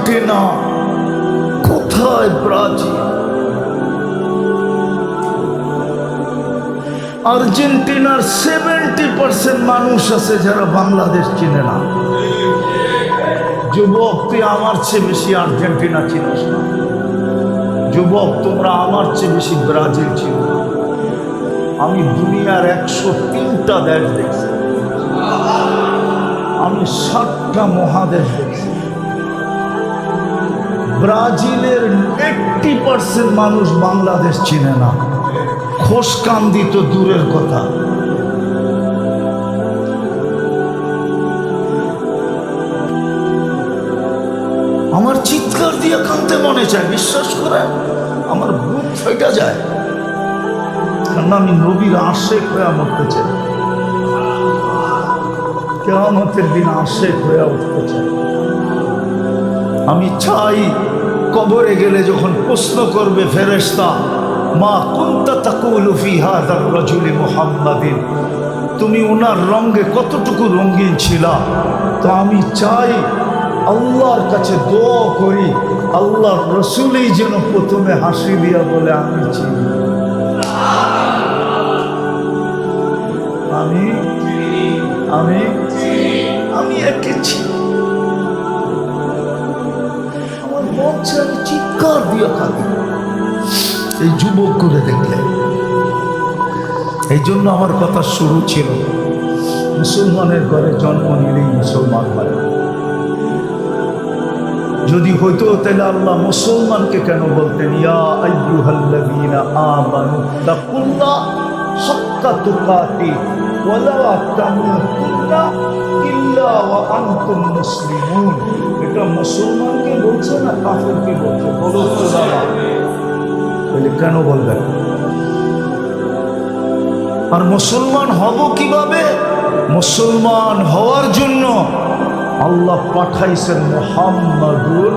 Argentina, কোথায় Brazil? আর্জেন্টিনার 70% মানুষ আছে যারা বাংলাদেশ চিনে না। যুবক, তুই আমার চেয়ে বেশি আর্জেন্টিনা চিনিস না। যুবক, তোমরা আমার চেয়ে বেশি ব্রাজিল চিনো না। আমি দুনিয়ার 103টা দেশ দেখছি, আমি 60টা মহাদেশ দেখছি। ব্রাজিলের 80% মানুষ বাংলাদেশ চিনে না, খোশকান্দি তো দূরের কথা। আমার চিৎকার দিয়ে কাঁদতে মনে চায়, বিশ্বাস করে আমার বুক ফেটে যায়, কারণ আমি নবীর আশেক হয়ে মরতে চাই, কিয়ামতের দিন আশেক হয়ে উঠতে চাই। আমি চাই কবরে গেলে যখন প্রশ্ন করবে ফেরেশতা, মা কুনতা তাকুলু ফি হাযার রাজুলি মুহাম্মাদিন, তুমি ওনার রঙে কতটুকু রঙিন ছিলা। তো আমি চাই আল্লাহর কাছে দোয়া করি, আল্লাহর রসুলই যেন প্রথমে হাসি দিয়া বলে আমি চিনি, আমি আমি আমি একে চিনি। আমার মন চায় আমি চিৎকার দিয়ে কাঁদি এই যুবক করে দেখলে। এই জন্য আমার কথা শুরু ছিল, মুসলমানের ঘরে জন্ম নিলেই মুসলমান হয়। যদি হইতো তাহলে আল্লাহ মুসলমানকে কেন বলতেন, ইয়া আইয়ুহাল্লাযীনা আমানু তাকুল্লাহ হাক্কা তুকাতি ওয়া লা তামুতুন্না ইল্লা ওয়া আনতুম মুসলিমুন। এটা মুসলমানকে বলছে না কাফেরকে বলছে? বলো তো দাদা, তাহলে কেন বলবেন? আর মুসলমান হব কিভাবে? মুসলমান হওয়ার জন্য আল্লাহ পাঠাইছেন মুহাম্মাদুর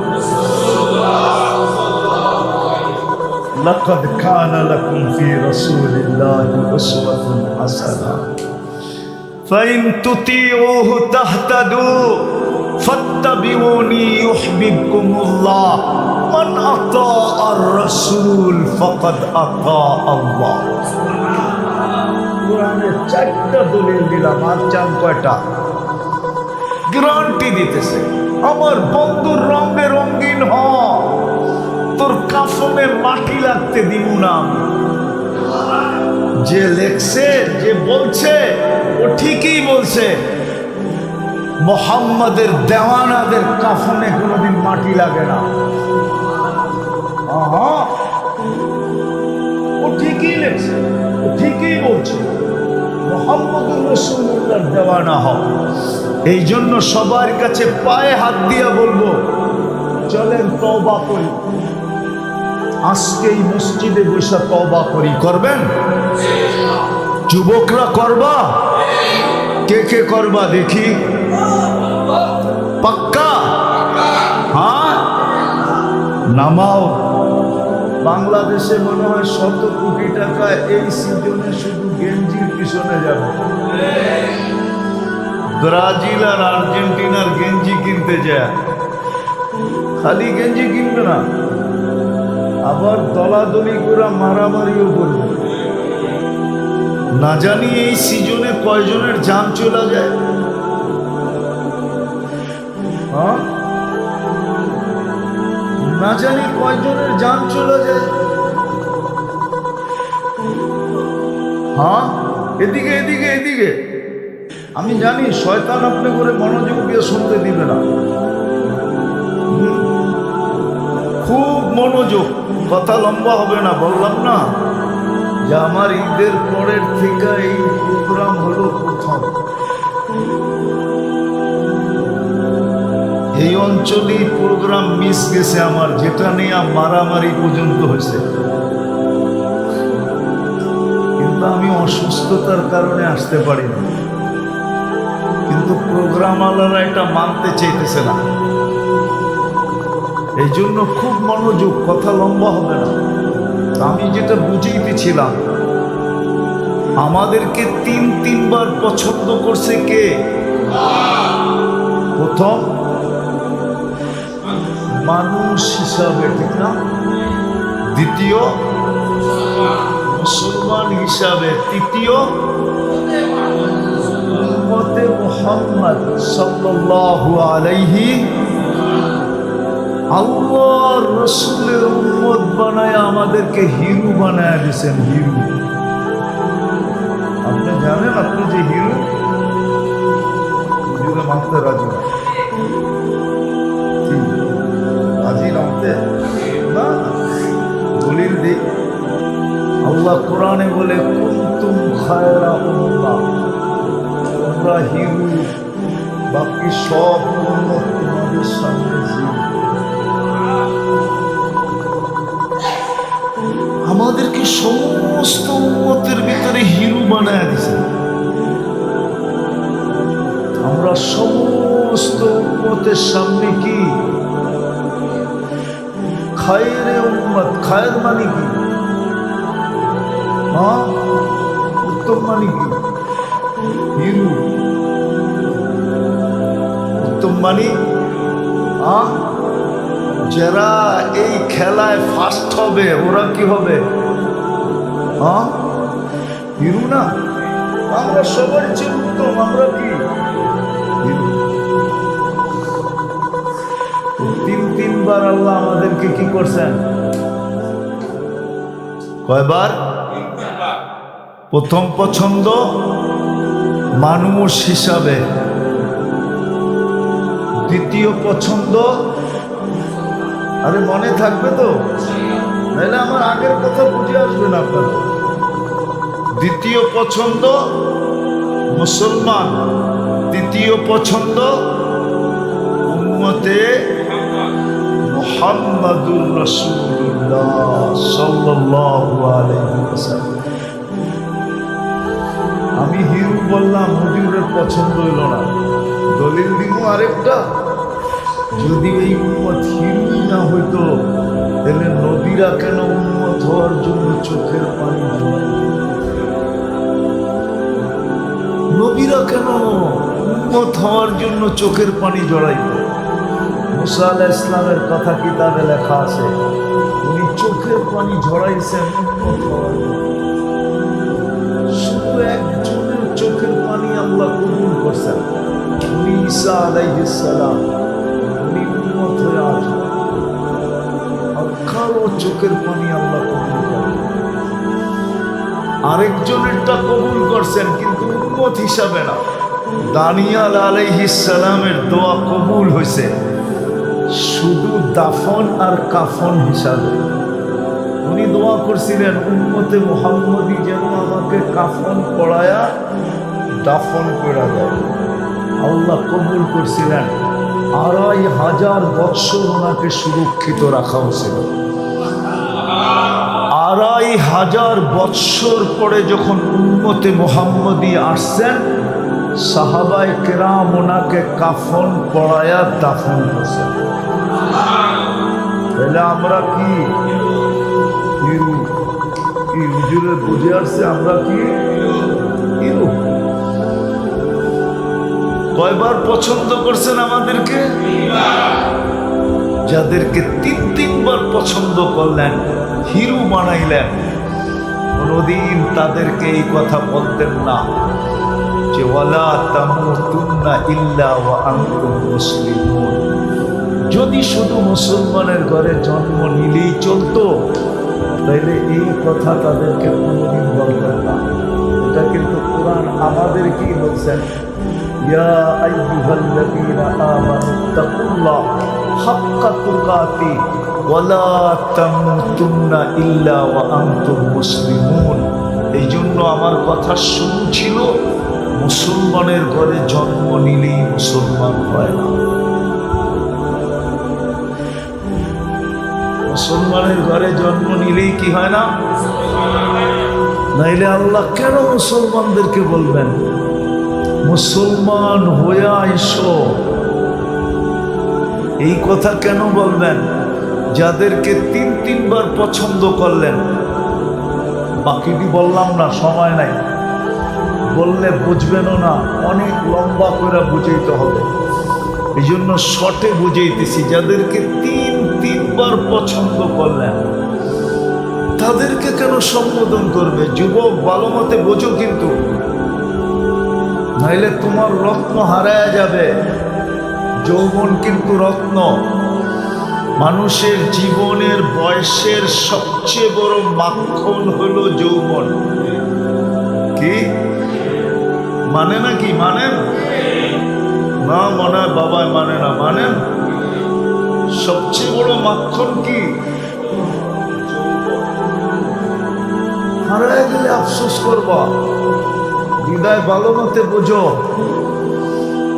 লাকাদ কানা লাকুম ফি রাসূলিল্লাহি উসওয়াতুন হাসানাহ ফাইন তুতিউহু তাহতাদু ফাত্তাবিউনি ইউহিব্বুকুমুল্লাহ মান আতাআর রাসূল ফাকাদ আতা আল্লাহ। কোরআনের 4টা দলিল দিলাম, আর চান কয়টা? গ্যারান্টি দিতেছে আমার বন্ধুর রঙে রঙিন হ, তোর কাফনে মাটি লাগতে দিব না। যে লেখছে, যে বলছে, ও ঠিকই বলছে। মুহাম্মাদের দেওয়ানাদের কাফনে কোনোদিন মাটি লাগে না। ও ঠিকই লেখছে, ও ঠিকই বলছে। মুহাম্মদুর রাসূলুল্লাহর দেওয়ানা হও। এই জন্য সবার কাছে পায়ে হাত দিয়া বলবো, চলেন তওবা করি। আজকেই মসজিদে বসে তওবা করি। করবেন? যুবকরা করবা? কে কে করবা দেখি? পাক্কা? হ্যাঁ, নামাও। বাংলাদেশে মনে হয় 100 কোটি টাকা এই সিজনে শুধু গেঞ্জির পিছনে যাবে। ব্রাজিল আর আর্জেন্টিনার গেঞ্জি কিনতে যায়, খালি গেঞ্জি কিনবে না, আবার দলাদলি করে মারামারিও করবে। না জানি এই সিজনে কয়জনের জান চলে যায়। হ্যাঁ, না জানি কয়জনের জান চলে যায়। হ্যাঁ, এদিকে এদিকে এদিকে। আমি জানি শয়তান আপনি করে মনোযোগ দিয়ে শুনতে দিবে না। খুব মনোযোগ, কথা লম্বা হবে না। বললাম না যে আমার ঈদের পরের থেকে এই প্রোগ্রাম হলো প্রথম। এই অঞ্চলেই প্রোগ্রাম মিস গেছে আমার, যেটা নিয়ে মারামারি পর্যন্ত হয়েছে। কিন্তু আমি অসুস্থতার কারণে আসতে পারিনি। কিন্তু প্রোগ্রাম আলারা এটা মানতে চাইতেছে না। এই জন্য খুব মনোযোগ, কথা লম্বা হবে না। আমি যেটা বুঝাইতেছিলাম, আমাদেরকে 3বার পছন্দ করছে কে? প্রথম মানুষ হিসাবে, ঠিক না? দ্বিতীয় মুসলমান হিসাবে, তৃতীয় উম্মতে মুহাম্মদ সাল্লাল্লাহু আলাইহি, আল্লাহর রাসূলের উম্মত বানায় আমাদেরকে হিরো বানায় দিয়েছেন। হিরো, আপনি জানেন আপনি যে হিরো? হিরো মানতে রাজি না, রাজি নামতে না। দলিল দিই, আল্লাহ কোরআনে বলে কুনতুম খায়রা উম্মাহ, তোমরা হিরো, বাকি সব উম্মত তোমাদের সামনে জিরো। আমাদেরকে সমস্ত উম্মতের ভিতরে হিরো বানায় দিয়েছে। আমরা সমস্ত উম্মতের সামনে কি খায়রে উম্মত। খায়ের মানে কি? হ্যাঁ, উত্তম মানে কি? হিরো। উত্তম মানে যারা এই খেলায় ফার্স্ট হবে ওরা কি হবে? হ্যাঁ, হিরো না? আমরা সবার চেয়ে উত্তম, আমরা কি হিরো। তিনবার আল্লাহ আমাদেরকে কি করছেন? কয়বার? প্রথম পছন্দ মানুষ হিসাবে, দ্বিতীয় পছন্দ, আরে মনে থাকবে তো, নাহলে আমার আগের কথা বুঝে আসবে না আপনারা। দ্বিতীয় পছন্দ মুসলমান, তৃতীয় পছন্দ উম্মতে মুহাম্মাদুর রাসূলুল্লাহ সাল্লাল্লাহু আলাইহি ওয়াসাল্লাম। আমি হিরো বললাম, হুজুরের পছন্দ হইল না, দলিল দিব আরেকটা। যদি এই উম্মত হিরোই না হইতো তাহলে নবীরা কেন উম্মত হওয়ার জন্য চোখের পানি জড়াইত? নবীরা কেন উম্মত হওয়ার জন্য চোখের পানি জড়াইত? মুসা আলাইহিস সালামের কথা কিতাবে লেখা আছে, উনি চোখের পানি ঝরাইছেন উম্মত হওয়ার জন্য। শুধু একজনের চোখের পানি আল্লাহ কবুল করছেন, উনি ঈসা আলাইহিস সালাম। উনি উম্মত হয়ে আসবেন, আর কারো চোখের পানি আল্লাহ কবুল করেন। আরেকজনেরটা কবুল করছেন কিন্তু উম্মত হিসাবে না। দানিয়াল আলাইহিস সালামের দোয়া কবুল হয়েছে শুধু দাফন আর কাফন হিসাবে। উনি দোয়া করছিলেন উম্মতে মুহাম্মদী যেন আমাকে কাফন পড়ায়া দাফন করে দেয়। আল্লাহ কবুল করছিলেন। ২৫০০ বৎসর ওনাকে সুরক্ষিত রাখা হয়েছিল। ২৫০০ বৎসর পরে যখন উম্মতে মুহাম্মদী আসছেন, সাহাবায়ে কেরাম ওনাকে কাফন পড়ায়া দাফন করছেন। তাহলে আমরা কি হিরো? কি হুজুরের বুঝে আসছে আমরা কি হিরো? কয়বার পছন্দ করছেন আমাদেরকে? যাদেরকে তিনবার পছন্দ করলেন, হিরো বানাইলেন, কোনদিন তাদেরকে এই কথা বলতেন না যে ওয়ালা তামুতুন্না ইল্লা ওয়া আনতুম মুসলিমুন। যদি শুধু মুসলমানের ঘরে জন্ম নিলেই চলতো তাইলে এই কথা তাদেরকে কোনদিন বলতেন না। এটা কিন্তু কোরআন আমাদেরকেই বলছেন, ইয়া আইয়ুহাল্লাযীনা আমানুত্তাকুল্লাহ হাক্কা তুকাতি ওয়ালা তামুতুন্না ইল্লা ওয়া আনতুম মুসলিমুন। এই জন্য আমার কথা শুরু ছিল মুসলমানের ঘরে জন্ম নিলেই মুসলমান হয় না। মুসলমানের ঘরে জন্ম নিলেই কি হয় না? নাইলে আল্লাহ কেন মুসলমানদেরকে বলবেন মুসলমান হয়ে আইসো? এই কথা কেন বলবেন? যাদেরকে তিনবার পছন্দ করলেন, বাকিটি বললাম না, সময় নাই, বললে বুঝবেনও না, অনেক লম্বা করে বুঝাইতে হবে। এই জন্য শর্টে বুঝাইতেছি। যাদেরকে তিনবার পছন্দ করলেন, তাদেরকে কেন সম্বোধন করবে? যুবক, ভালো মতে বোঝো কিন্তু, নাইলে তোমার রত্ন হারায় যাবে। যৌবন কিন্তু রত্ন। মানুষের জীবনের বয়সের সবচেয়ে বড় মাখন হলো যৌবন। কি মানে না? কি মানেন না? মনে হয় বাবা মানে না। মানেন? সবচেয়ে বড় মাখন কি? হারায় গেলে আফসোস করবা। হৃদয় ভালো মতে বোঝো,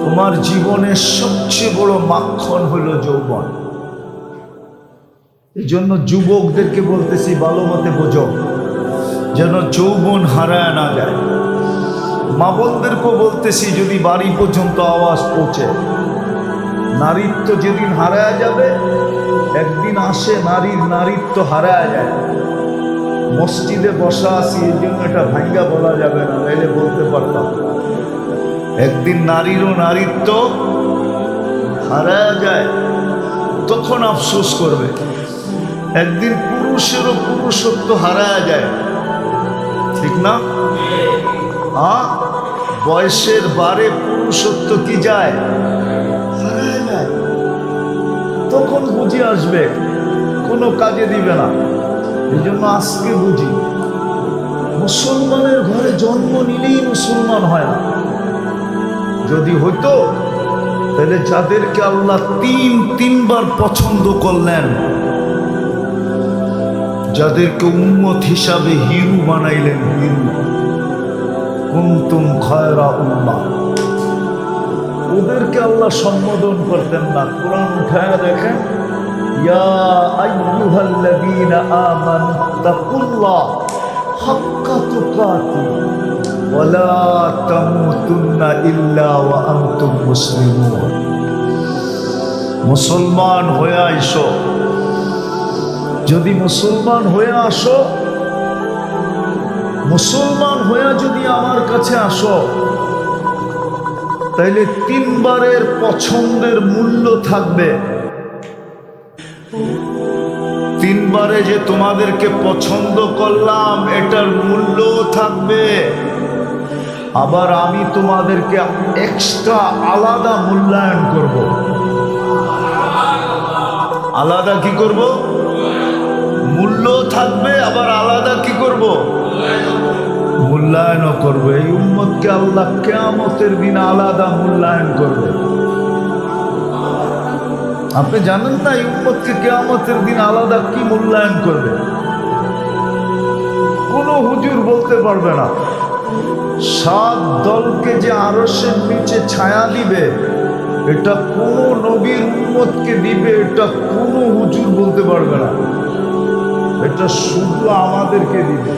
তোমার জীবনের সবচেয়ে বড় মাখন হলো যৌবন। এই জন্য যুবকদেরকে বলতেছি, ভালো মতে বোঝো, যেন যৌবন হারায় না যায়। মা বোনদেরকেও বলতেছি, যদি বাড়ি পর্যন্ত আওয়াজ পৌঁছে, নারীত্ব যেদিন হারায় যাবে, একদিন আসে নারীর নারীত্ব হারায় যায়। মসজিদে বসা আছি, এই জন্য এটা ভাঙ্গা বলা যাবে না, নাইলে বলতে পারতাম। একদিন নারীরও নারীত্ব হারায় যায়, তখন আফসোস করবে। একদিন পুরুষেরও পুরুষত্ব হারায় যায়, ঠিক না? বয়সের বারে পুরুষত্ব কি যায়? হারায় যায়। তখন বুঝে আসবে, কোনো কাজে দিবে না। এই জন্য আজকে বুঝি, মুসলমানের ঘরে জন্ম নিলেই মুসলমান হয় না। যদি হইতো, তাহলে যাদেরকে আল্লাহ তিনবার পছন্দ করলেন, যাদেরকে উম্মত হিসাবে হিরু বানাইলেন, হিরু, কুনতুম খায়রা উম্মাহ, ওদেরকে আল্লাহ সম্বোধন করতেন না। কোরআন উঠায় দেখেন, ইয়া আইয়ুহাল্লাযীনা আমানুত্তাকুল্লাহ হাক্কা তুকাতিহি ওয়া লা তামুতুন্না ইল্লা ওয়া আনতুম মুসলিমুন। মুসলমান হয়ে আইসো। যদি মুসলমান হয়ে আসো, মুসলমান হয়ে যদি আমার কাছে আসো, তাইলে তিনবারের পছন্দের মূল্য থাকবে। তিনবারে যে তোমাদেরকে পছন্দ করলাম, এটার মূল্য থাকবে। আবার আমি তোমাদেরকে এক্সট্রা আলাদা মূল্যায়ন করব। আলাদা কি করব? মূল্য থাকবে, আবার আলাদা কি করব? মূল্যায়নও করবে। এই উম্মতকে আল্লাহ কিয়ামতের দিন আলাদা মূল্যায়ন করবে। আপনি জানেন না এই উম্মতকে কিয়ামতের দিন আলাদা কি মূল্যায়ন করবে? কোনো হুজুর বলতে পারবে না। 7 দলকে যে আরশের নিচে ছায়া দিবে, এটা কোনো নবীর উম্মতকে দিবে, এটা কোনো হুজুর বলতে পারবে না। এটা শুধু আমাদেরকে দিবে।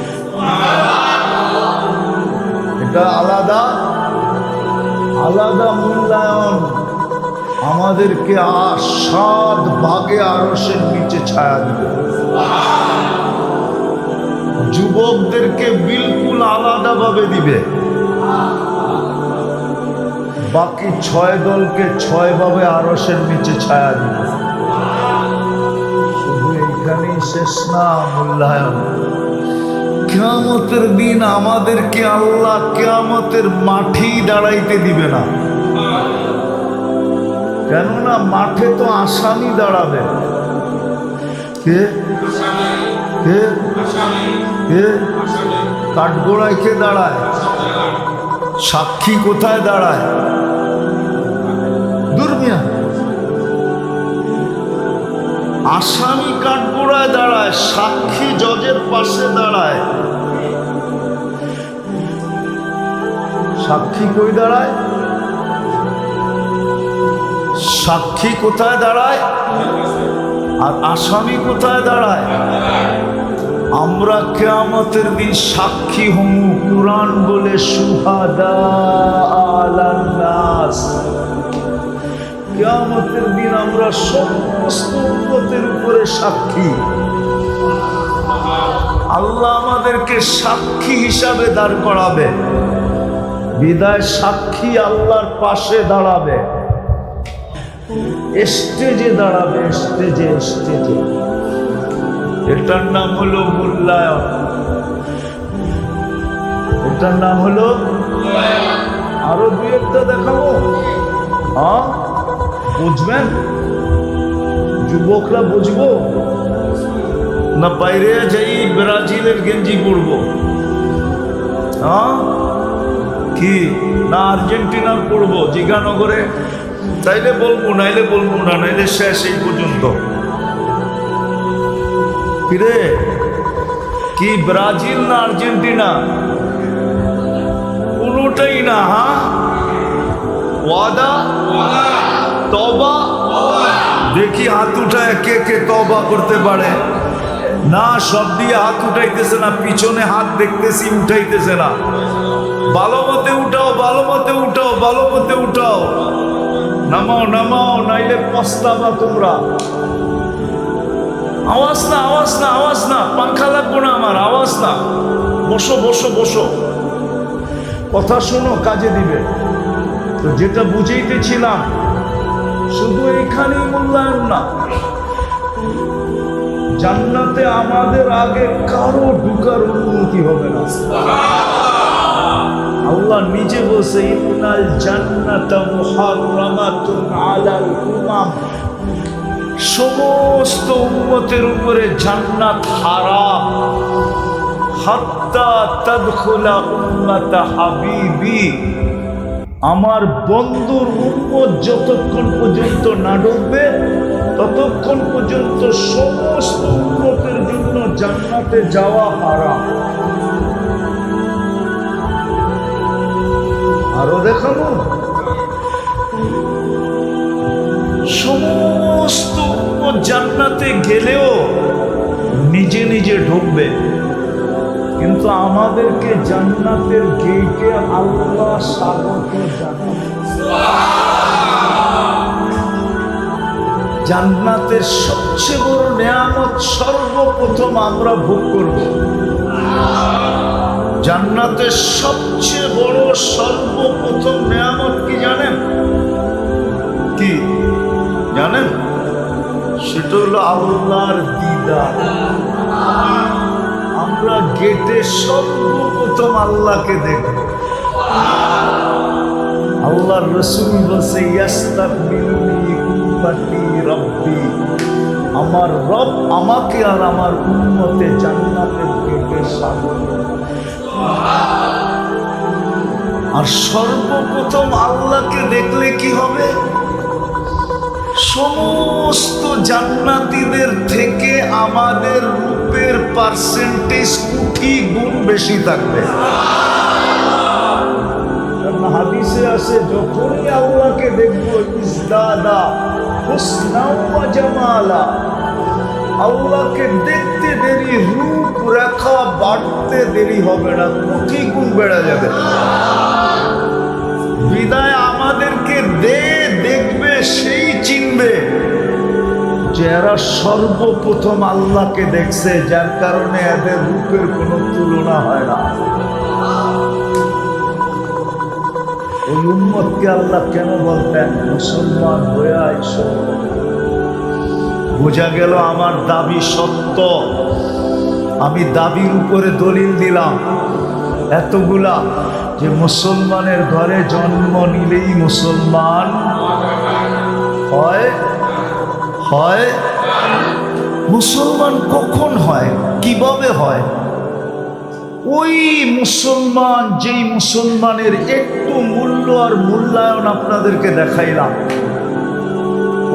এটা আলাদা আলাদা মূল্যায়ন। আমাদেরকে 7 ভাগে আরশের নিচে ছায়া দিবে। যুবকদেরকে বিলকুল আলাদাভাবে দিবে। বাকি 6 দলকে 6 ভাবে আরশের নিচে ছায়া দিবে। শুধু এইখানেই শেষ না মূল্যায়ন। কিয়ামতের দিন আমাদেরকে আল্লাহ কিয়ামতের মাঠেই দাঁড়াইতে দিবে না। কেননা মাঠে তো আসামি দাঁড়াবে। কে কে কে? কাঠগোড়ায় কে দাঁড়ায়? সাক্ষী কোথায় দাঁড়ায়? দুর্মিয়া আসামি কাঠগোড়ায় দাঁড়ায়, সাক্ষী জজের পাশে দাঁড়ায়। সাক্ষী কই দাঁড়ায়? সাক্ষী কোথায় দাঁড়ায়? আর আসামি কোথায় দাঁড়ায়? আমরা কিয়ামতের দিন সাক্ষী হমু। কুরআন বলে শুহাদা আলান নাস। কিয়ামতের দিন আমরা সমস্ত উম্মতের উপরে সাক্ষী। আল্লাহ আমাদেরকে সাক্ষী হিসাবে দাঁড় করাবে। বিদায় সাক্ষী আল্লাহর পাশে দাঁড়াবে। স্টেজে দাঁড়াবে, স্টেজে স্টেজে। এটার নাম হলো মূল্যায়ন, এটার নাম হলো। আরো দুই একটা দেখাবো, হ্যাঁ বুঝবেন? যুবকরা বুঝবো না বাইরে যাই ব্রাজিলের গেঞ্জি পরবো? হ্যাঁ কি না আর্জেন্টিনার পড়বো জিগানগরে? তাইলে বলবো, নাইলে বলবো না, নাইলে শেষ এই পর্যন্ত। কিরে কি ব্রাজিল না আর্জেন্টিনা? কোনোটাই না। হ্যাঁ ওয়াদা তওবা। দেখি হাত উঠায় কে কে তওবা করতে পারে। না সব দিয়ে হাত উঠাইতেছে না, পিছনে হাত দেখতেছি উঠাইতেছে না। ভালো মতে উঠাও, ভালো মতে উঠাও, ভালো মতে উঠাও। নামাও নামাও, নাইলে পস্তাবা তোমরা। আওয়াজ না, আওয়াজ না, আওয়াজ না, পাংখা লাগবো না আমার, আওয়াজ না। বসো বসো বসো, কথা শোনো, কাজে দিবে। তো যেটা বুঝাইতেছিলাম, শুধু এখানেই মূল্যায়ন না, জান্নাতে আমাদের আগে কারো ঢুকার অনুমতি হবে না। আল্লাহ নিজে বলছে, ইন্নাল জান্নাতা মুহাররামাতুন আলাল উমাম, সমস্ত উম্মতের উপরে জান্নাত হারাম। হাত্তা তাদখুলা উম্মাতা হাবিবি, আমার বন্ধুর উম্মত যতক্ষণ পর্যন্ত না ঢুকবে ততক্ষণ পর্যন্ত সমস্ত উম্মতের জন্য জান্নাতে যাওয়া হারাম। আরো দেখাবো, সমস্ত উম্মত জান্নাতে গেলেও নিজে নিজে ঢুকবে, কিন্তু আমাদেরকে জান্নাতের গেটে আল্লাহ স্বাগত জানাবে। জান্নাতের সবচেয়ে বড় নেয়ামত সর্বপ্রথম আমরা ভোগ করব। জান্নাতের সবচেয়ে বড় সর্বপ্রথম নেয়ামত কি জানেন? কি জানেন? সেটা হলো আল্লাহর দিদার। আমরা গেটে সর্বপ্রথম আল্লাহকে দেখব। আল্লাহর রাসূল বলছে, ইয়াস্তাকবিলুনি উম্মতি রাব্বি, আমার রব আমাকে আর আমার উম্মতে জান্নাতের গেটে স্বাগত। আর সর্বপ্রথম আল্লাহকে দেখলে কি হবে? সমস্ত জান্নাতীদের থেকে আমাদের রূপের পার্সেন্টেজ কোটি গুণ বেশি থাকবে। হাদিসে আছে, যখনই আল্লাহকে দেখবো ইজদাদা হুসনা ওয়া জামালা, আল্লাহকে দেখতে দেরি, রূপ রেখা বাড়তে দেরি হবে না, কোটি গুণ বেড়ে যাবে। বিদায় আমাদেরকে দেখবে, সেই চিনবে যে এরা সর্বপ্রথম আল্লাহকে দেখছে, যার কারণে এদের রূপের কোনো তুলনা হয় না। ওই উম্মতকে আল্লাহ কেন বলতেন মুসলমান হয়ে আইসো? বোঝা গেল আমার দাবি সত্য। আমি দাবির উপরে দলিল দিলাম এতগুলা, যে মুসলমানের ঘরে জন্ম নিলেই মুসলমান হয়। হয় মুসলমান কখন হয়, কিভাবে হয়? ওই মুসলমান, যেই মুসলমানের একটু মূল্য আর মূল্যায়ন আপনাদেরকে দেখাইলাম,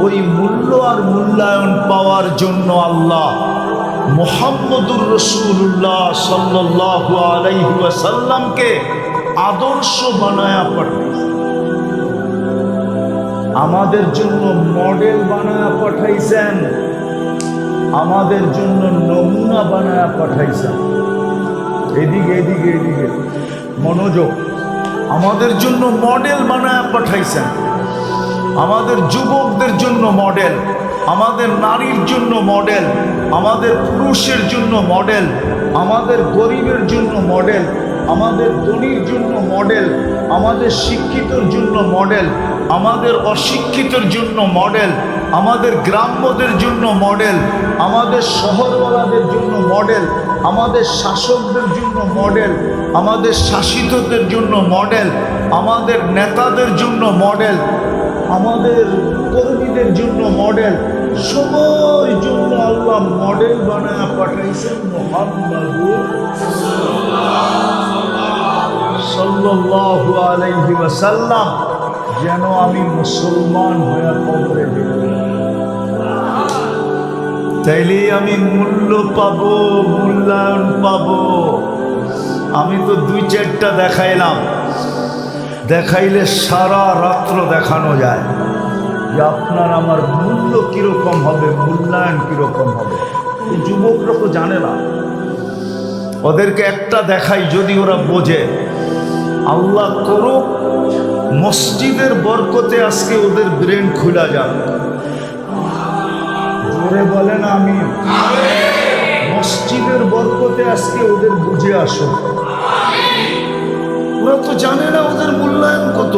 ওই মূল্য আর মূল্যায়ন পাওয়ার জন্য আল্লাহ মুহাম্মদুর রাসূলুল্লাহ সাল্লাল্লাহু আলাইহি ওয়াসাল্লামকে আদর্শ বানায়া পাঠাইছে। আমাদের জন্য মডেল বানায়া পাঠাইছেন, আমাদের জন্য নমুনা বানায়া পাঠাইছেন। এদিকে এদিকে এদিকে মনোযোগ। আমাদের জন্য মডেল বানায়া পাঠাইছেন, আমাদের যুবকদের জন্য মডেল, আমাদের নারীর জন্য মডেল, আমাদের পুরুষের জন্য মডেল, আমাদের গরিবের জন্য মডেল, আমাদের ধনীর জন্য মডেল, আমাদের শিক্ষিতর জন্য মডেল, আমাদের অশিক্ষিতের জন্য মডেল, আমাদের গ্রাম্যদের জন্য মডেল, আমাদের শহরওয়ালাদের জন্য মডেল, আমাদের শাসকদের জন্য মডেল, আমাদের শাসিতদের জন্য মডেল, আমাদের নেতাদের জন্য মডেল, আমাদের কর্মীদের জন্য মডেল, সবার জন্য আল্লাহ মডেল বানায় পাঠাইছেন মুহাম্মদুর সাল্লাল্লাহু আলাইহি ওয়াসাল্লাম, যেন আমি মুসলমান হয়ে কবরে যাব। তাইলেই আমি মূল্য পাবো, মূল্যায়ন পাবো। আমি তো 2-4টা দেখাইলাম, দেখাইলে সারা রাত্র দেখানো যায় যে আপনার আমার মূল্য কিরকম হবে, মূল্যায়ন কিরকম হবে। এই যুবকরা তো জানে না, ওদেরকে একটা দেখাই যদি ওরা বোঝে। আল্লাহ করুক মসজিদের বরকতে আজকে ওদের ব্রেন খুলা যাক। জোরে বলেন আমিন। মসজিদের বরকতে আজকে ওদের বুঝে আসো। ওরা তো জানে না ওদের মূল্যায়ন কত।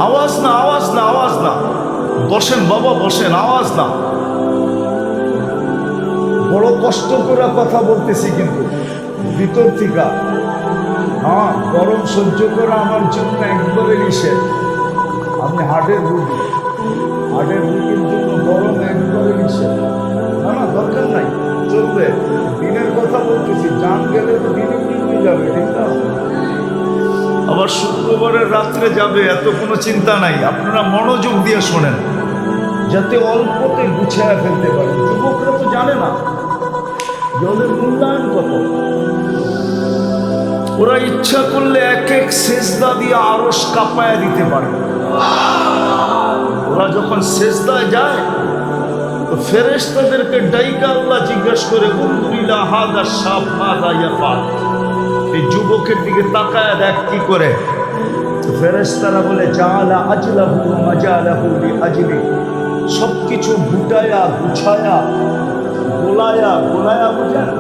আওয়াজ না, আওয়াজ না, আওয়াজ না। বসেন বাবা, বসেন, আওয়াজ না। বড় কষ্ট করে কথা বলতেছি কিন্তু ভিতর থেকে। হ্যাঁ, গরম সহ্য করা আমার জন্য একবারে নিষেধ। আমি হার্টের রুগী, হার্টের রুগীর জন্য গরম একবারে নিষেধ। না না, দরকার নাই, চলবে। দিনের কথা বলতেছি, জান গেলে তো দিনে নিয়ে যাবে, ঠিক না? আবার শুক্রবারের রাত্রে যাবে, এত কোনো চিন্তা নাই। আপনারা মনোযোগ দিয়ে শোনেন, যাতে অল্পতে গুছিয়ে ফেলতে পারেন। যুবকরা তো জানে না জলের মূল্যায়ন কত। ওরা ইচ্ছা করলে এক এক সেজদা দিয়ে আরশ কাঁপায়া দিতে পারে। ওরা যখন সেজদায় যায় তো ফেরেশতাদেরকে ডাইকা আল্লাহ জিজ্ঞাসা করে, উনদুরিলা হাদা শাব মাযা ইয়াফআল, এই যুবকের দিকে তাকায় দেখ কি করে। তো ফেরেশতারা বলে, জাআলা আজলাহু ওয়া মাজালাহু লিআজলি, সবকিছু গুটায়া গুছায়া গোলায়া, গোলায়া বুঝেন?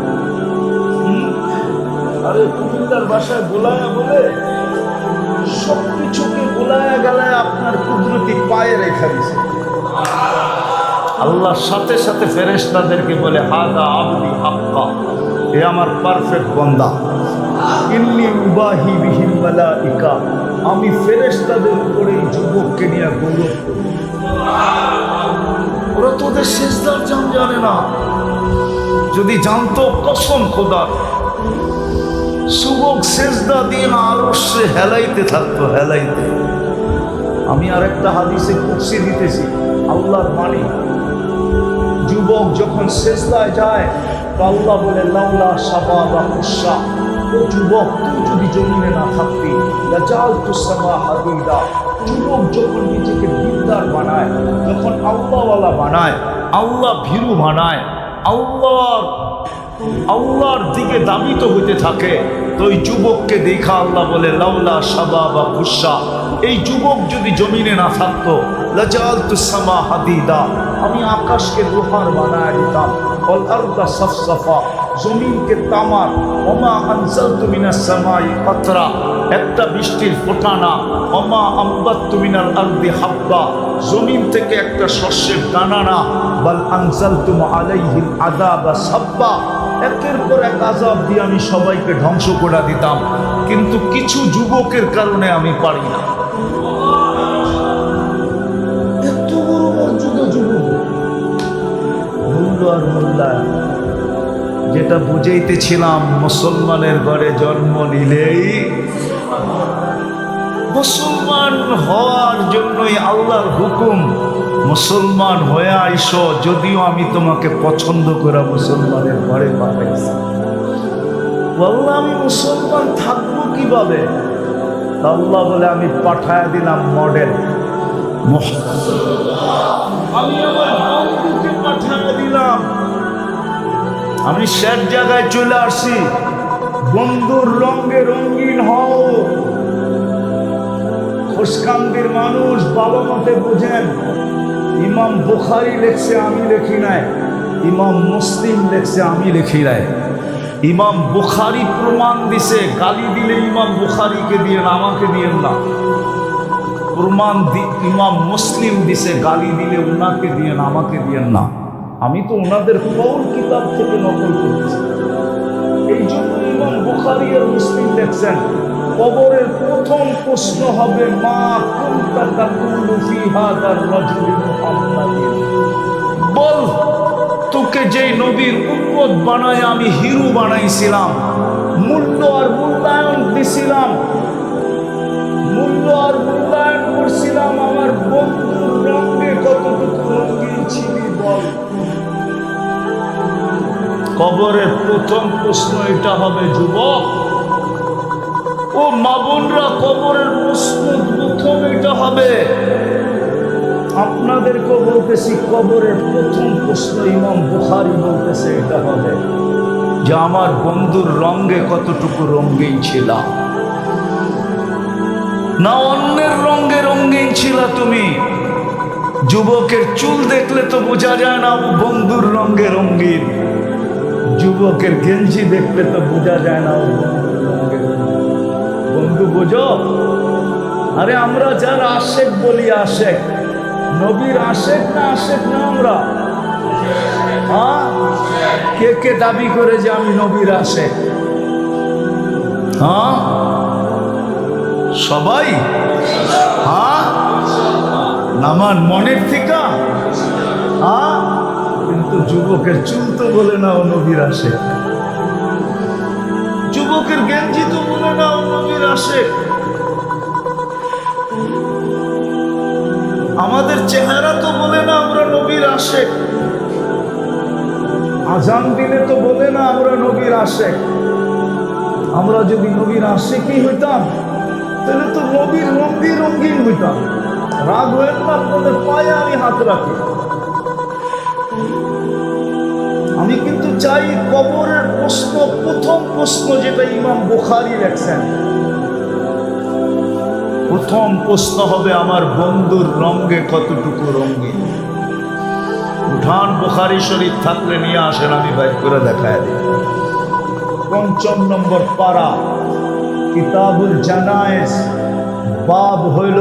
আরে কুমিল্লার ভাষায় গোলায়া বলে, সবকিছুকে গোলায়া গালায় আপনার কুদরতি পায়ে রেখা দিছে। আল্লাহর সাথে সাথে ফেরেশতাদেরকে বলে, হাদা আবদি হাক্কা, এ আমার পারফেক্ট বান্দা। ইন্নী উবাহি বিহিল মালাইকা, আমি ফেরেশতাদের উপরে এই যুবককে নিয়ে গৌরব করি। ওরা তো ওদের সেজদার জান জানে না। যদি জানতো, কসম খোদার, যুবক সেজদা দিয়ে আরশে হেলাইতে থাকতো, হেলাইতে। আমি আরেকটা হাদিসে কুদসি দিতেছি, আল্লাহর বাণী। যুবক যখন সেজদায় যায় তো আল্লাহ বলে, লাউলা শাবাবা কুশা, ও যুবক তুই যদি জমিনে না থাকতি, লাজালতুস সামা হাদিদা। যুবক যখন নিজেকে দিনদার বানায়, যখন আল্লাহওয়ালা বানায়, আল্লাহ ভীরু বানায়, আল্লাহর দিকে দাবিত হইতে থাকে, তো ওই যুবককে দেখা আল্লাহ বলে, লাউলা শাবাবা কুশা, এই যুবক যদি জমিনে না থাকতো, লাজালতুস সামা হাদিদা, আমি আকাশকে লোহার বানায় দিতাম, ওয়াল আরদা সাফসাফা, জমিনকে তামার, ওমা আনজালতু মিনাস সামাই কাতরা, একটা বৃষ্টির ফোঁটা না, ওমা আম্বাততু মিনাল আরদি হাব্বা, জমিন থেকে একটা শস্যের দানা না, বাল আনজালতু আলাইহিল আযাবা সাব্বা, একের পর এক আযাব দিয়ে আমি সবাইকে ধ্বংস করে দিতাম। কিন্তু কিছু যুবকের কারণে আমি পারি না। এত বড় মর্যাদা যুবক, মূল্য আর মূল্যায়ন। যেটা বুঝাইতেছিলাম, মুসলমানের ঘরে জন্ম নিলেই, মুসলমান হওয়ার জন্যই আল্লাহর হুকুম, মুসলমান হয়ে আইসো। যদিও আমি তোমাকে পছন্দ করে মুসলমানের ঘরে পাঠাইছি, আল্লাহ আমি মুসলমান থাকবো কিভাবে? আল্লাহ বলে, আমি পাঠায়া দিলাম মডেল। আমি আমার বন্ধুকে পাঠায়া দিলাম। আমি শেষ জায়গায় চলে আসি, বন্ধুর রঙে রঙিন হও। খোশকান্দির মানুষ ভালো মতে বুঝেন, ইমাম বুখারী লেখছে, আমি লেখি নাই। ইমাম মুসলিম লেখছে, আমি লেখি নাই। ইমাম বুখারী প্রমাণ দিছে, গালি দিলে ইমাম বুখারীকে দিয়ে না, আমাকে দিয়েন না। প্রমাণ ইমাম মুসলিম দিছে, গালি দিলে ওনাকে দিয়েন, আমাকে দিয়েন না। আমি তো ওনাদের কৌল কিতাব থেকে নকল করতেছি। এই জন্য ইমাম বুখারী আর মুসলিম দেখছেন, কবরের প্রথম প্রশ্ন হবে মা কুনতা তাকুলু ফি হাদার রাজুলি মুহাম্মাদিন। বল, তোকে যেই নবীর উম্মত বানায় আমি হিরো বানাইছিলাম, মূল্য আর মূল্যায়ন দিছিলাম, মূল্য আর মূল্যায়ন করছিলাম, আমার বন্ধুর রঙে কতটুকু রঙিন ছিলি বল। কবরের প্রথম প্রশ্ন এটা হবে যুবক ও মা বোনরা, কবরের প্রশ্ন প্রথম এটা হবে। আপনাদেরকেও বলতেছি, কবরের প্রথম প্রশ্ন ইমাম বুখারী বলতেছে এটা হবে যে আমার বন্ধুর রঙে কতটুকু রঙিন ছিল, না অন্যের রঙে রঙিন ছিল তুমি। যুবকের চুল দেখলে তো বোঝা যায় না বন্ধুর রঙে রঙিন, যুবকের গেঞ্জি দেখলে তো বোঝা যায় না বন্ধুর রঙে রঙিন। বন্ধু বোঝো? আরে আমরা যার আশেক বলি, আশেক নবীর আশেক না, আশেক না আমরা? হ্যাঁ, কে কে দাবি করে যে আমি নবীর আশেক? হ্যাঁ সবাই? হ্যাঁ নামান মনের থেকে? হ্যাঁ, কিন্তু যুবকের চুল তো বলে না ও নবীর আশেক, যুবকের গেঞ্জি তো বলে না ও নবীর আশেক। আমাদের চেহারা তো বলে না আমরা নবীর আশেক, আজান দিলে তো বলে না আমরা নবীর আশেক। আমরা যদি নবীর আশেকই হইতাম তাহলে তো নবীর রঙিন রঙিন হইতাম। রাগ হয়ে না, আপনাদের পায়ে আমি হাত রাখি। আমি কিন্তু চাই কবরের প্রশ্ন, প্রথম প্রশ্ন যেটা ইমাম বুখারী লেখছেন, প্রথম প্রশ্ন হবে আমার বন্ধুর রঙে কতটুকু রঙিন। উঠান বুখারী শরীফ থাকলে নিয়ে আসেন, আমি বাইর করে দেখায় দিই। ৫ম নম্বর পারা, কিতাবুল জানায়েজ, বাব হইল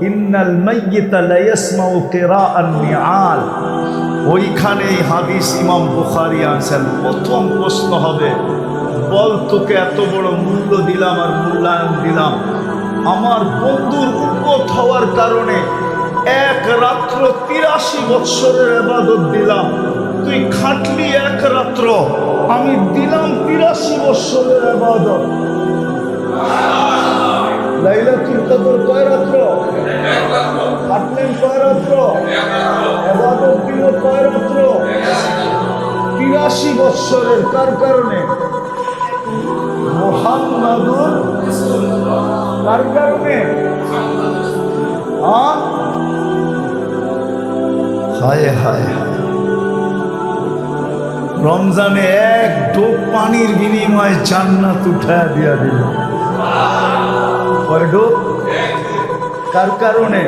ইন্নাল মাইয়িতা লা ইয়াসমাউ কিরাআন নিআল। ওইখানে হাদিস ইমাম বুখারী আনছেন। প্রথম প্রশ্ন হবে, বল তোকে এত বড় মূল্য দিলাম আর মূল্যায়ন দিলাম, আমার বন্ধুর উম্মত হওয়ার কারণে এক রাত্র ৮৩ বৎসরের ইবাদত দিলাম, তুই খাটলি এক রাত্র, আমি দিলাম ৮৩ বৎসরের ইবাদত। লাইলাতুল কদর কয় রাত্র? খাটলেন কয় রাত্র? ইবাদত দিল কয় রাত্র? ৮৩ বৎসরের। কার কারণে? মুহাম্মাদুর রাসূলুল্লাহ। কার কারণে? হায় হায় হায়, রমজানে এক ঢোক পানির বিনিময়ে জান্নাত উঠায় দিয়া দিল। কয় ঢোক? কার কারণে?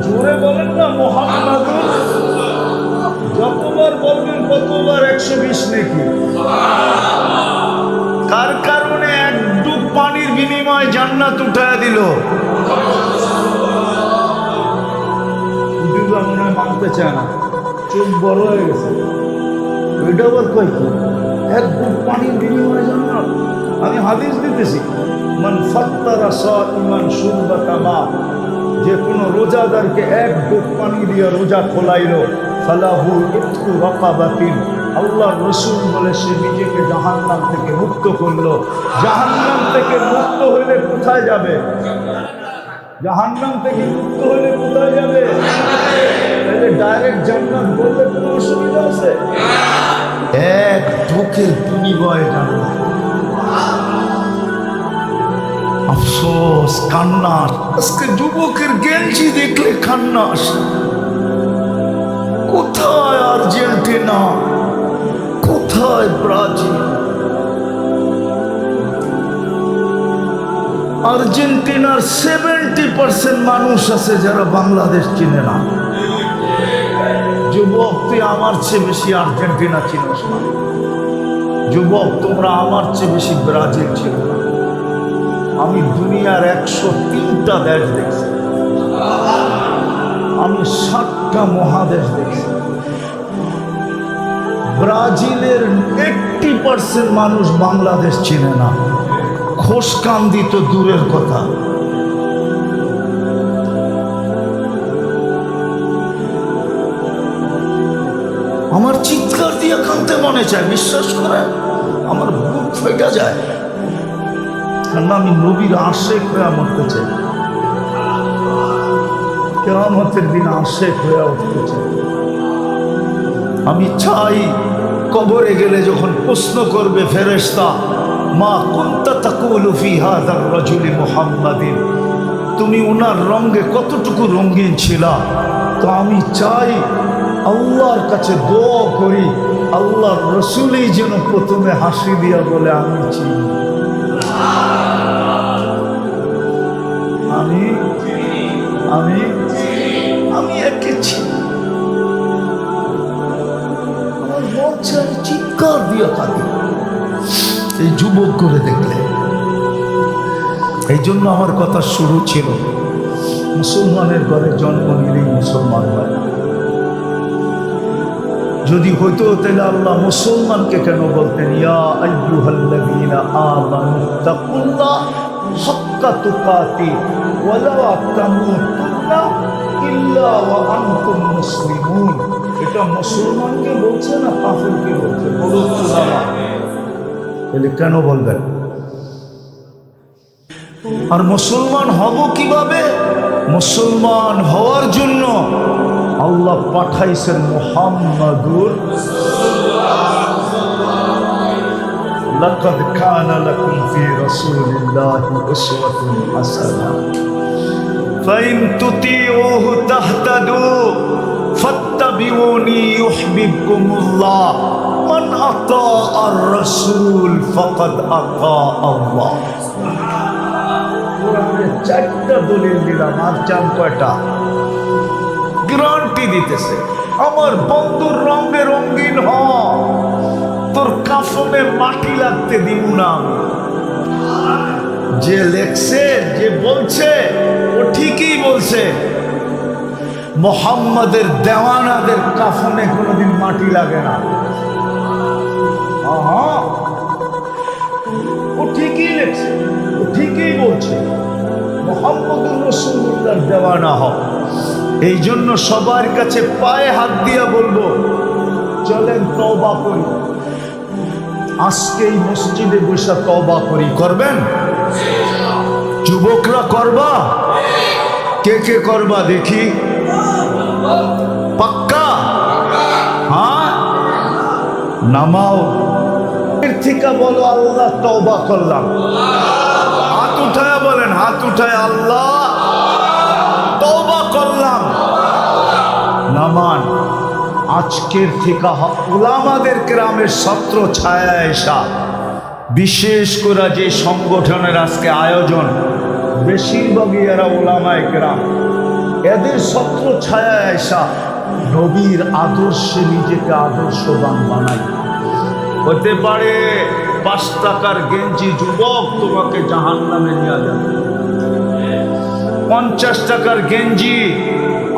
জোরে বলেন না মুহাম্মাদুর। যতবার বলবেন ততবার ১২০ নাকি। কার কারণে এক ঢোক পানির বিনিময়ে জান্নাত উঠায় দিল? মনে হয় মানতে চায় না, চোখ বড় হয়ে গেছে। ওইটা আবার কয় কি এক ঢোক পানির বিনিময়ে জান্নাত? আমি হাদিস দিতেছি, মান ফাত্তারা সাইমান শুরবাতা মা, যে কোনো রোজাদারকে এক ঢোক পানি দিয়ে রোজা খোলাইলো, ফালাহু ইতকু রাকাবাতিন, আল্লাহর রাসূল বলে সে নিজেকে জাহান্নাম থেকে মুক্ত করলো। জাহান্নাম থেকে মুক্ত হইলে কোথায় যাবে? জাহান্নাম থেকে মুক্ত হইলে কোথায় যাবে? তাহলে ডাইরেক্ট জান্নাত বলতে কোনো অসুবিধা আছে? এক ঢোকের বিনিময়ে জান্নাত। আফসোস, কান্নাস। আজকে যুবকের গেঞ্জি দেখলে কান্নাস। কোথায় আর্জেন্টিনা, কোথায় ব্রাজিল? আর্জেন্টিনার 70% মানুষ আছে যারা বাংলাদেশ চিনে না। যুবক, তুই আমার চেয়ে বেশি আর্জেন্টিনা চিনিস না। যুবক, তোমরা আমার চেয়ে বেশি ব্রাজিল চিনো না। আমি দুনিয়ার 103টা দেশ দেখছি, আমি 60টা মহাদেশ দেখছি। ব্রাজিলের 80% মানুষ বাংলাদেশ চিনে না, খোশকান্দি তো দূরের কথা। আমার চিৎকার দিয়ে কাঁদতে মনে চায়, বিশ্বাস করে আমার বুক ফেটে যায়, কারণ আমি নবীর আশেক হয়ে মরতে চাই, কিয়ামতের দিন আশেক হয়ে উঠতে চাই। আমি চাই কবরে গেলে যখন প্রশ্ন করবে ফেরেশতা, মা কুনতা তাকুলু ফি হাযার রাজুলি মুহাম্মাদিন, তুমি ওনার রঙে কতটুকু রঙিন ছিলা, তো আমি চাই আল্লাহর কাছে দোয়া করি আল্লাহর রসুলই যেন প্রথমে হাসি দিয়া বলে আমি চিনি, আমি আমি আমি একে চিনি। আমার মরছে, আমি চিৎকার দিয়ে কাঁদি এই যুবক করে দেখলে। এই জন্য আমার কথা শুরু ছিল, মুসলমানের ঘরে জন্ম নিলেই মুসলমান হয় না। যদি হইতো তাহলে আল্লাহ মুসলমানকে কেন বলতেন, ইয়া আইয়ুহাল্লাযীনা আমানু তাকুল্লাহ হাক্কা তুকাতি ওয়া লা তামুতুন্না ইল্লা ওয়া আনতুম মুসলিমুন। এটা মুসলমানকে বলছে না কাফিরকে বলছে? বলুন উলামা, তাহলে কেন বলবেন? আর মুসলমান হব কিভাবে? মুসলমান হওয়ার জন্য আল্লাহ পাঠাইছেন মুহাম্মাদুর লাকাদ কানা লাকুম ফি রাসূলিল্লাহি উসওয়াতুন হাসানাহ ফাইন তুতিউহু তাহতাদু ফাত্তাবিউনি ইউহিব্বুকুমুল্লাহ মান আতাআর রাসূল ফাকাদ আতা আল্লাহ। কোরআনে 4টা দলিল দিলাম, আর চান কয়টা? গ্যারান্টি দিতেছে আমার বন্ধুর রঙে রঙিন হ, তোর কাফনে মাটি লাগতে দিব না। যে লেখছে, যে বলছে, ও ঠিকই বলছে। মুহাম্মাদের দেওয়ানাদের কাফনে কোনোদিন মাটি লাগে না। ও ঠিকই লেখছে, ও ঠিকই বলছে। মুহাম্মদুর রাসূলুল্লাহর দেওয়ানা হও। এই জন্য সবার কাছে পায়ে হাত দিয়া বলবো, চলেন তওবা করি। আজকেই মসজিদে বসে তওবা করি। করবেন? যুবকরা করবা? কে কে করবা দেখি? পাক্কা? হ্যাঁ, নামাও এর থেকে বলো, আল্লাহ তওবা করলাম। হাত উঠায় বলেন, হাত উঠায়, আল্লাহ তওবা করলাম। নামান আজকের থেকে উলামাদের কেরামের ছত্র ছায়া এসা, বিশেষ করে যে সংগঠনের আজকে আয়োজন, বেশিরভাগই এরা উলামায়ে কেরাম, এদের ছত্র ছায়া এসা নবীর আদর্শে নিজেকে আদর্শবান বানাই। হতে পারে 5 টাকার গেঞ্জি যুবক তোমাকে জাহান্নামে নিয়ে যাবে। 50 টাকার গেঞ্জি,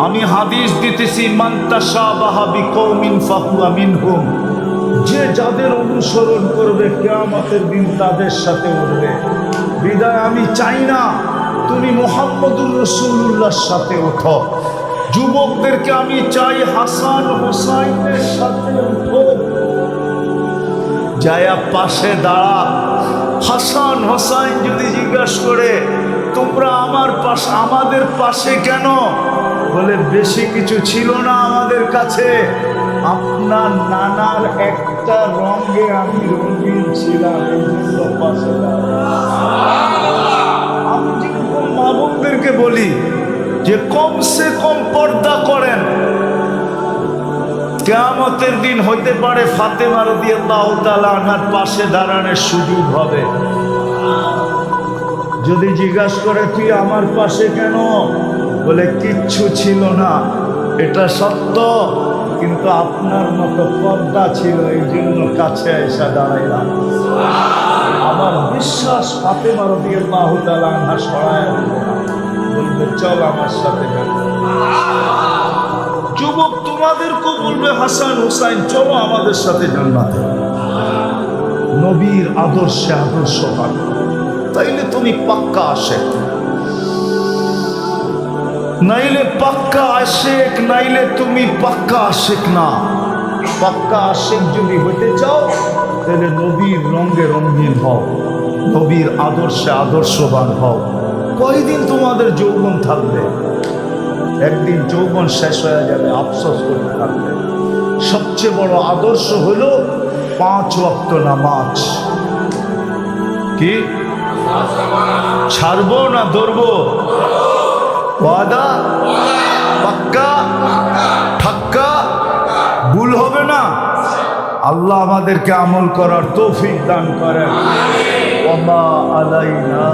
আমি হাদিস দিতেছি, মান তাশাবাহা বিকওমিন ফাহুয়া মিনহুম, যে যাদের অনুসরণ করবে কিয়ামতের দিন তাদের সাথে উঠবে। বিদায় আমি চাই না তুমি মুহাম্মদুর রাসূলুল্লাহর সাথে ওঠো। যুবকদেরকে আমি চাই হাসান হোসাইনের সাথে উঠো, যায়া পাশে দাঁড়া। হাসান হোসাইন যদি জিজ্ঞাসা করে তোমরা আমার পাশে, আমাদের পাশে কেন? বলে বেশি কিছু ছিল না আমাদের কাছে, আপনার নানার একটা রঙে আমি রঙিন ছিলাম, এই জন্য পাশে দাঁড়া। আমি যেরকম মা বোনদেরকে বলি যে কমসে কম পর্দা করেন। কিয়ামতের দিন হইতে পারে ফাতেমা রাদিয়াল্লাহু তাআলা আনহার পাশে দাঁড়ানোর সুযোগ হবে। যদি জিজ্ঞাসা করে তুই আমার পাশে কেন? বলে কিচ্ছু ছিল না, এটা সত্য, কিন্তু আপনার মতো পর্দা ছিল, এই জন্য কাছে এসে দাঁড়াইলাম। আমার বিশ্বাস ফাতেমা রাদিয়াল্লাহু তাআলা আনহা সরায় দিবে না। বলবে চল আমার সাথে যাও। যুবক তোমাদেরকেও বলবে হাসান হুসাইন চলো আমাদের সাথে জান্নাতে। নবীর আদর্শে আদর্শবান, তাইলে তুমি পাক্কা আশেক, নাইলে পাক্কা আশেক, নাইলে তুমি পাক্কা আশেক না। পাক্কা আশেক যদি হইতে চাও তাহলে নবীর রঙে রঙিন হও, নবীর আদর্শে আদর্শবান হও। কয়দিন তোমাদের যৌবন থাকবে? একদিন যৌবন শেষ হয়ে যাবে, আফসোস করতে থাকবে। সবচেয়ে বড় আদর্শ হলো 5 ওয়াক্ত নামাজ। কি ছাড়বো না ধরবো? ওয়াদা পাক্কা ঠাক্কা, ভুল হবে না। আল্লাহ আমাদেরকে আমল করার তৌফিক দান করেন। ওয়া মা আলাইনা।